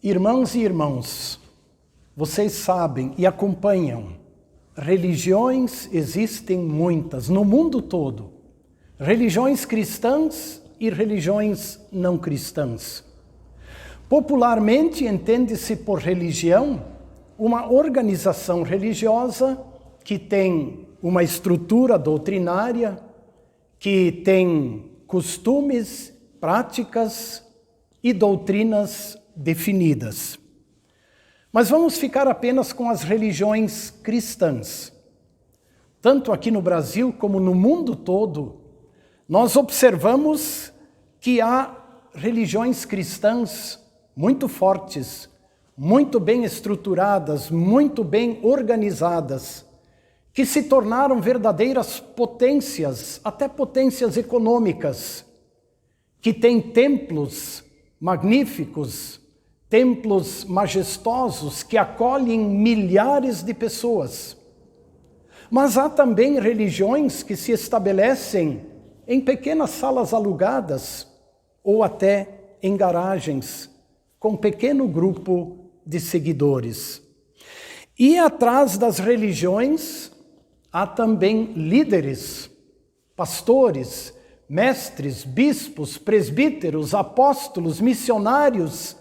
Irmãos e irmãos, vocês sabem e acompanham, religiões existem muitas no mundo todo, religiões cristãs e religiões não cristãs. Popularmente entende-se por religião uma organização religiosa que tem uma estrutura doutrinária, que tem costumes, práticas e doutrinas definidas. Mas vamos ficar apenas com as religiões cristãs. Tanto aqui no Brasil como no mundo todo, nós observamos que há religiões cristãs muito fortes, muito bem estruturadas, muito bem organizadas, que se tornaram verdadeiras potências, até potências econômicas, que têm templos magníficos, templos majestosos que acolhem milhares de pessoas. Mas há também religiões que se estabelecem em pequenas salas alugadas ou até em garagens, com pequeno grupo de seguidores. E atrás das religiões há também líderes, pastores, mestres, bispos, presbíteros, apóstolos, missionários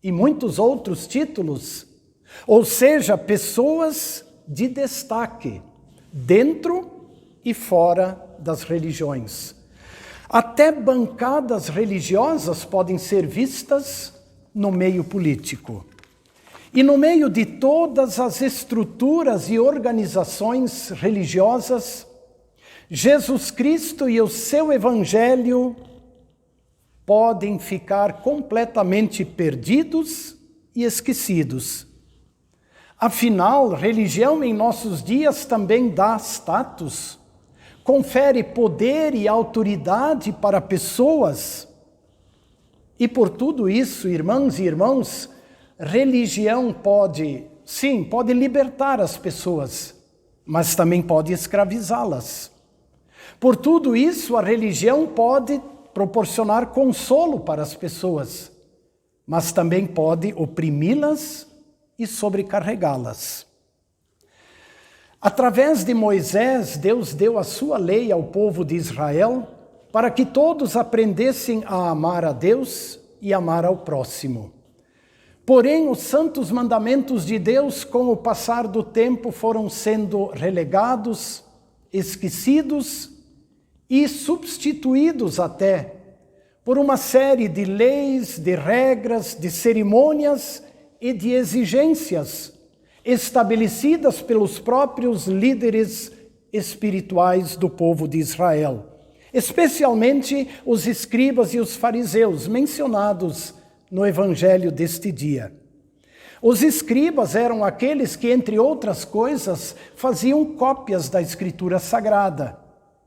e muitos outros títulos, ou seja, pessoas de destaque, dentro e fora das religiões. Até bancadas religiosas podem ser vistas no meio político. E no meio de todas as estruturas e organizações religiosas, Jesus Cristo e o seu Evangelho podem ficar completamente perdidos e esquecidos. Afinal, religião em nossos dias também dá status, confere poder e autoridade para pessoas. E por tudo isso, irmãs e irmãos, religião pode libertar as pessoas, mas também pode escravizá-las. Por tudo isso, a religião pode proporcionar consolo para as pessoas, mas também pode oprimi-las e sobrecarregá-las. Através de Moisés, Deus deu a sua lei ao povo de Israel para que todos aprendessem a amar a Deus e amar ao próximo. Porém, os santos mandamentos de Deus, com o passar do tempo, foram sendo relegados, esquecidos e substituídos até por uma série de leis, de regras, de cerimônias e de exigências estabelecidas pelos próprios líderes espirituais do povo de Israel, especialmente os escribas e os fariseus mencionados no evangelho deste dia. Os escribas eram aqueles que, entre outras coisas, faziam cópias da Escritura Sagrada,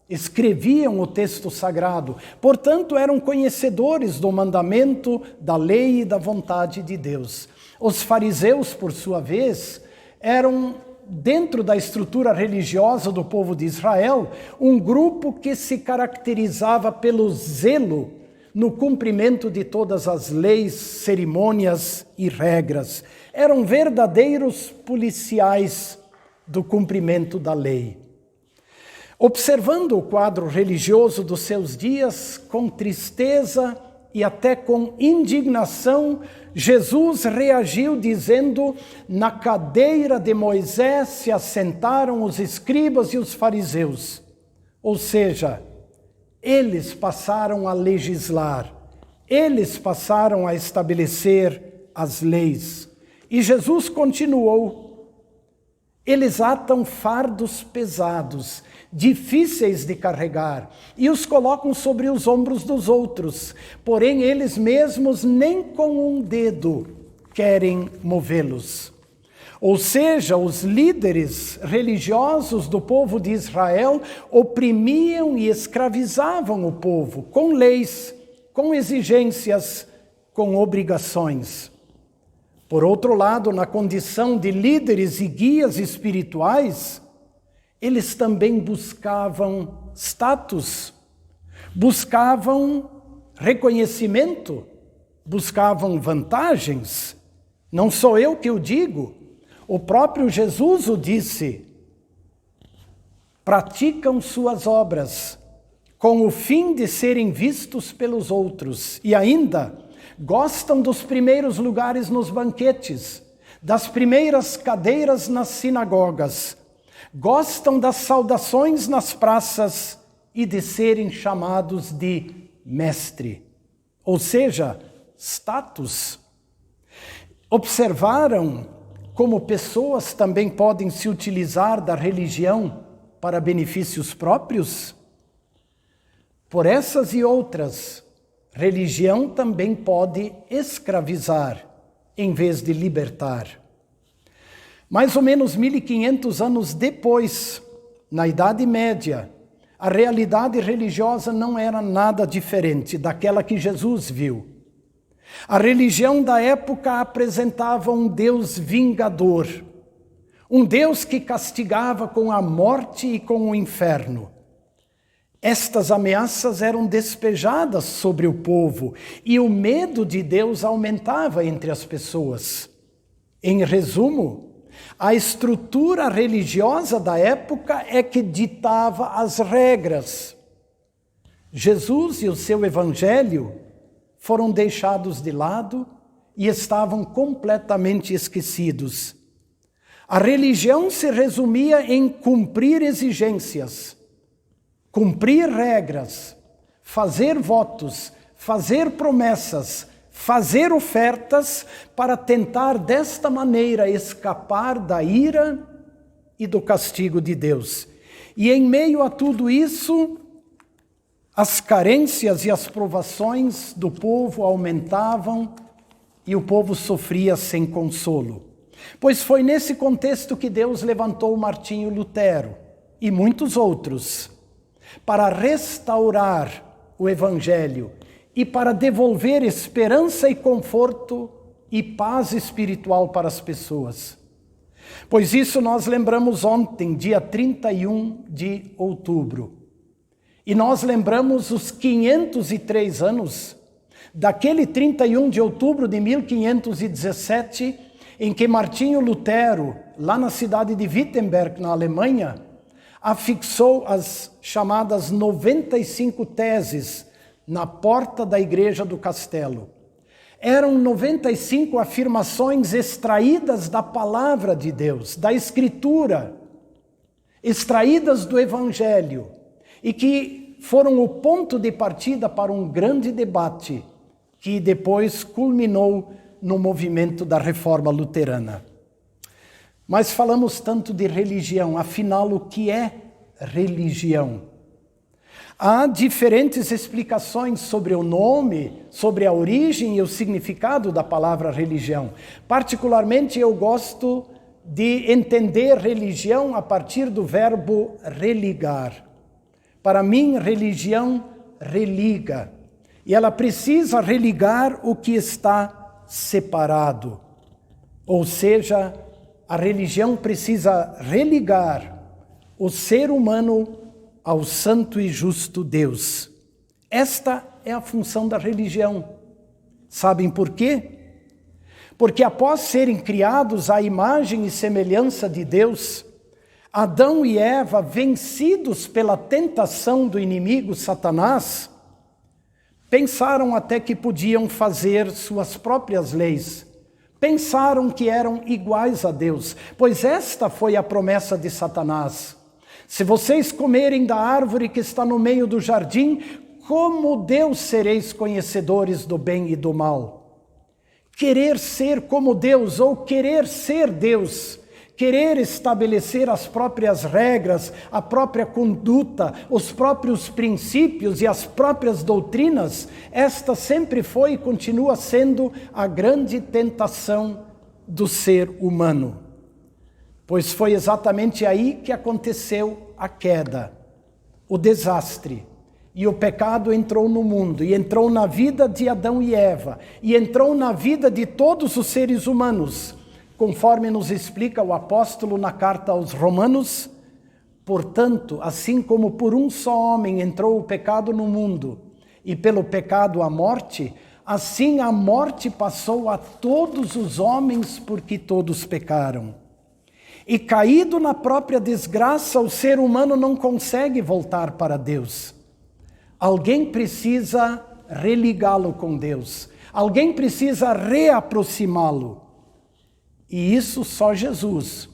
escreviam o texto sagrado, portanto eram conhecedores do mandamento, da lei e da vontade de Deus. Os fariseus, por sua vez, eram, dentro da estrutura religiosa do povo de Israel, um grupo que se caracterizava pelo zelo no cumprimento de todas as leis, cerimônias e regras. Eram verdadeiros policiais do cumprimento da lei. Observando o quadro religioso dos seus dias, com tristeza e até com indignação, Jesus reagiu dizendo: na cadeira de Moisés se assentaram os escribas e os fariseus. Ou seja, eles passaram a legislar, eles passaram a estabelecer as leis. E Jesus continuou: eles atam fardos pesados, difíceis de carregar, e os colocam sobre os ombros dos outros, porém eles mesmos nem com um dedo querem movê-los. Ou seja, os líderes religiosos do povo de Israel oprimiam e escravizavam o povo com leis, com exigências, com obrigações. Por outro lado, na condição de líderes e guias espirituais, eles também buscavam status, buscavam reconhecimento, buscavam vantagens. Não sou eu que o digo, o próprio Jesus o disse. Praticam suas obras com o fim de serem vistos pelos outros e ainda gostam dos primeiros lugares nos banquetes, das primeiras cadeiras nas sinagogas, gostam das saudações nas praças e de serem chamados de mestre, ou seja, status. Observaram como pessoas também podem se utilizar da religião para benefícios próprios? Por essas e outras, religião também pode escravizar em vez de libertar. Mais ou menos 1500 anos depois, na Idade Média, a realidade religiosa não era nada diferente daquela que Jesus viu. A religião da época apresentava um Deus vingador, um Deus que castigava com a morte e com o inferno. Estas ameaças eram despejadas sobre o povo e o medo de Deus aumentava entre as pessoas. Em resumo, a estrutura religiosa da época é que ditava as regras. Jesus e o seu evangelho foram deixados de lado e estavam completamente esquecidos. A religião se resumia em cumprir exigências, cumprir regras, fazer votos, fazer promessas, fazer ofertas para tentar desta maneira escapar da ira e do castigo de Deus. E em meio a tudo isso, as carências e as provações do povo aumentavam e o povo sofria sem consolo. Pois foi nesse contexto que Deus levantou Martinho Lutero e muitos outros para restaurar o Evangelho e para devolver esperança e conforto e paz espiritual para as pessoas. Pois isso nós lembramos ontem, dia 31 de outubro. E nós lembramos os 503 anos daquele 31 de outubro de 1517, em que Martinho Lutero, lá na cidade de Wittenberg, na Alemanha, afixou as chamadas 95 teses na porta da igreja do castelo. Eram 95 afirmações extraídas da palavra de Deus, da Escritura, extraídas do Evangelho, e que foram o ponto de partida para um grande debate que depois culminou no movimento da Reforma Luterana. Mas falamos tanto de religião, afinal, o que é religião? Há diferentes explicações sobre o nome, sobre a origem e o significado da palavra religião. Particularmente, eu gosto de entender religião a partir do verbo religar. Para mim, religião religa, e ela precisa religar o que está separado. Ou seja, a religião precisa religar o ser humano ao santo e justo Deus. Esta é a função da religião. Sabem por quê? Porque após serem criados à imagem e semelhança de Deus, Adão e Eva, vencidos pela tentação do inimigo Satanás, pensaram até que podiam fazer suas próprias leis. Pensaram que eram iguais a Deus, pois esta foi a promessa de Satanás. Se vocês comerem da árvore que está no meio do jardim, como Deus sereis conhecedores do bem e do mal. Querer ser como Deus ou querer ser Deus, querer estabelecer as próprias regras, a própria conduta, os próprios princípios e as próprias doutrinas, esta sempre foi e continua sendo a grande tentação do ser humano. Pois foi exatamente aí que aconteceu a queda, o desastre. E o pecado entrou no mundo, e entrou na vida de Adão e Eva, e entrou na vida de todos os seres humanos, conforme nos explica o apóstolo na carta aos Romanos. Portanto, assim como por um só homem entrou o pecado no mundo, e pelo pecado a morte, assim a morte passou a todos os homens porque todos pecaram. E caído na própria desgraça, o ser humano não consegue voltar para Deus. Alguém precisa religá-lo com Deus. Alguém precisa reaproximá-lo. E isso só Jesus,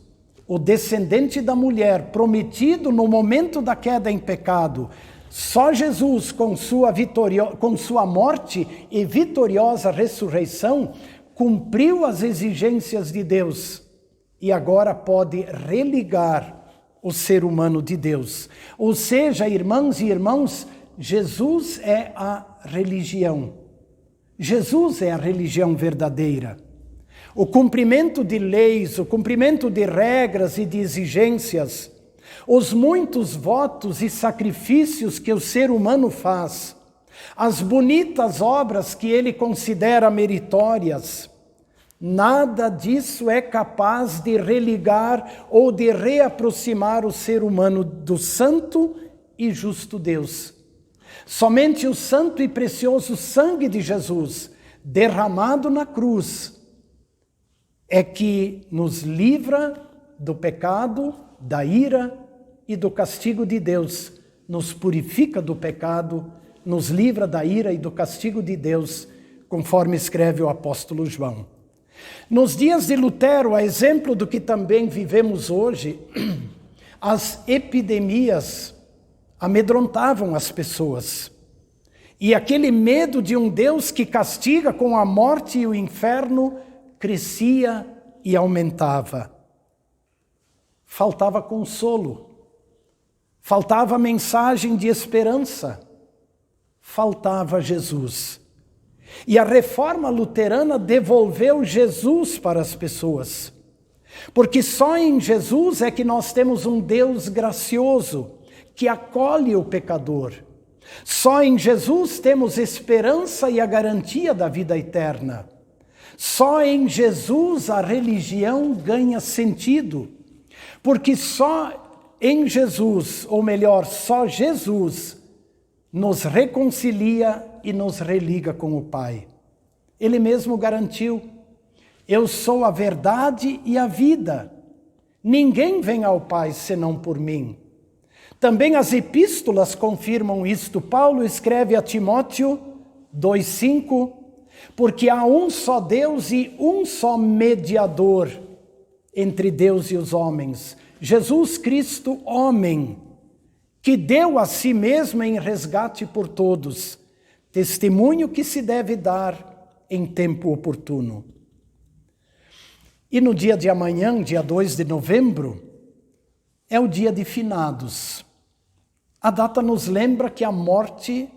o descendente da mulher, prometido no momento da queda em pecado, só Jesus, com sua morte e vitoriosa ressurreição, cumpriu as exigências de Deus e agora pode religar o ser humano de Deus. Ou seja, irmãs e irmãos, Jesus é a religião. Jesus é a religião verdadeira. O cumprimento de leis, o cumprimento de regras e de exigências, os muitos votos e sacrifícios que o ser humano faz, as bonitas obras que ele considera meritórias, nada disso é capaz de religar ou de reaproximar o ser humano do santo e justo Deus. Somente o santo e precioso sangue de Jesus, derramado na cruz, é que nos livra do pecado, da ira e do castigo de Deus, nos purifica do pecado, nos livra da ira e do castigo de Deus, conforme escreve o apóstolo João. Nos dias de Lutero, a exemplo do que também vivemos hoje, as epidemias amedrontavam as pessoas. E aquele medo de um Deus que castiga com a morte e o inferno crescia e aumentava. Faltava consolo, faltava mensagem de esperança, faltava Jesus. E a reforma luterana devolveu Jesus para as pessoas, porque só em Jesus é que nós temos um Deus gracioso, que acolhe o pecador. Só em Jesus temos esperança e a garantia da vida eterna. Só em Jesus a religião ganha sentido, porque só em Jesus, ou melhor, só Jesus, nos reconcilia e nos religa com o Pai. Ele mesmo garantiu: eu sou a verdade e a vida. Ninguém vem ao Pai senão por mim. Também as epístolas confirmam isto. Paulo escreve a Timóteo 2,5, porque há um só Deus e um só mediador entre Deus e os homens, Jesus Cristo, homem, que deu a si mesmo em resgate por todos, testemunho que se deve dar em tempo oportuno. E no dia de amanhã, dia 2 de novembro, é o dia de finados. A data nos lembra que a morte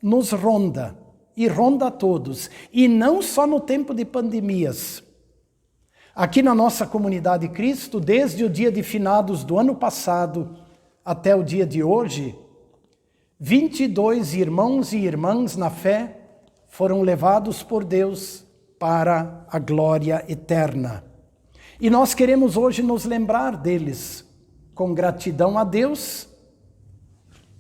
nos ronda, e ronda a todos, e não só no tempo de pandemias. Aqui na nossa comunidade Cristo, desde o dia de finados do ano passado até o dia de hoje, 22 irmãos e irmãs na fé foram levados por Deus para a glória eterna. E nós queremos hoje nos lembrar deles, com gratidão a Deus,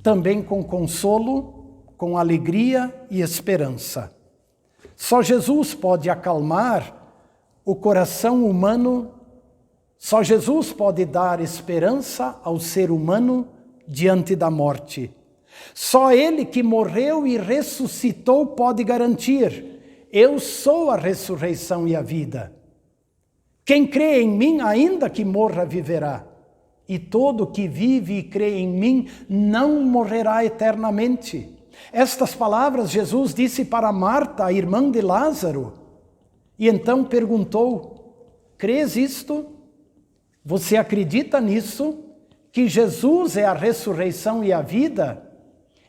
também com consolo, com alegria e esperança. Só Jesus pode acalmar o coração humano, só Jesus pode dar esperança ao ser humano diante da morte. Só Ele que morreu e ressuscitou pode garantir: eu sou a ressurreição e a vida. Quem crê em mim, ainda que morra, viverá. E todo que vive e crê em mim não morrerá eternamente. Estas palavras Jesus disse para Marta, a irmã de Lázaro, e então perguntou: crês isto? Você acredita nisso? Que Jesus é a ressurreição e a vida?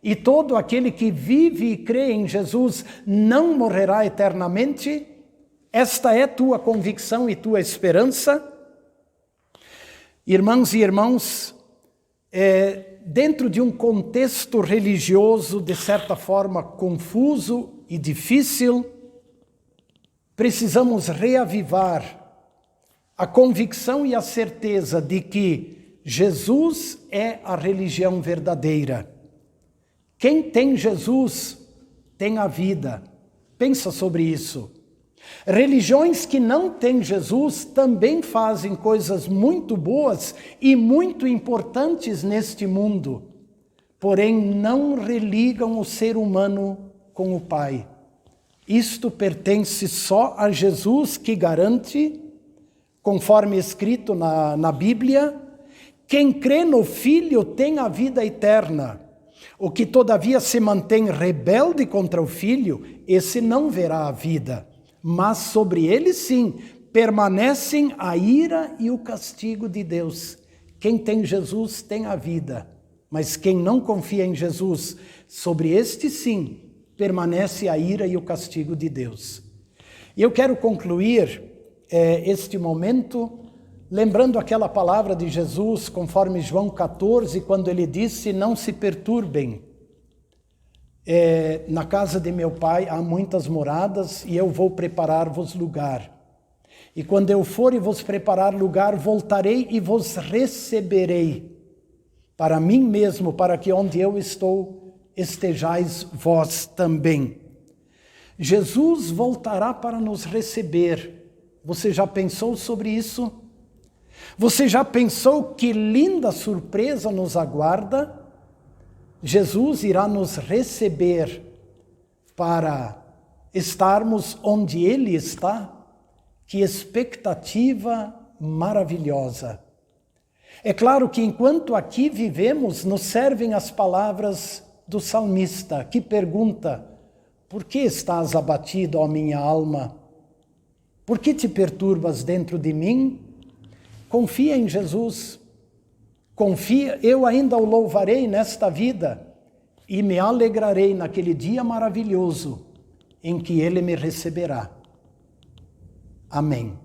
E todo aquele que vive e crê em Jesus não morrerá eternamente? Esta é tua convicção e tua esperança? Irmãs e irmãos, dentro de um contexto religioso, de certa forma, confuso e difícil, precisamos reavivar a convicção e a certeza de que Jesus é a religião verdadeira. Quem tem Jesus tem a vida, Pensa sobre isso. Religiões que não têm Jesus também fazem coisas muito boas e muito importantes neste mundo, porém não religam o ser humano com o Pai. Isto pertence só a Jesus, que garante, conforme escrito na Bíblia, quem crê no Filho tem a vida eterna. O que todavia se mantém rebelde contra o Filho, esse não verá a vida. Mas sobre ele sim, permanecem a ira e o castigo de Deus. Quem tem Jesus tem a vida, mas quem não confia em Jesus, sobre este sim, permanece a ira e o castigo de Deus. E eu quero concluir este momento lembrando aquela palavra de Jesus, conforme João 14, quando ele disse, não se perturbem. Na casa de meu Pai há muitas moradas e eu vou preparar-vos lugar. E quando eu for e vos preparar lugar, voltarei e vos receberei para mim mesmo, para que onde eu estou, estejais vós também. Jesus voltará para nos receber. Você já pensou sobre isso? Você já pensou que linda surpresa nos aguarda? Jesus irá nos receber para estarmos onde Ele está. Que expectativa maravilhosa! É claro que enquanto aqui vivemos, nos servem as palavras do salmista, que pergunta, por que estás abatido, ó minha alma? Por que te perturbas dentro de mim? Confia em Jesus. Confia, eu ainda o louvarei nesta vida e me alegrarei naquele dia maravilhoso em que Ele me receberá. Amém.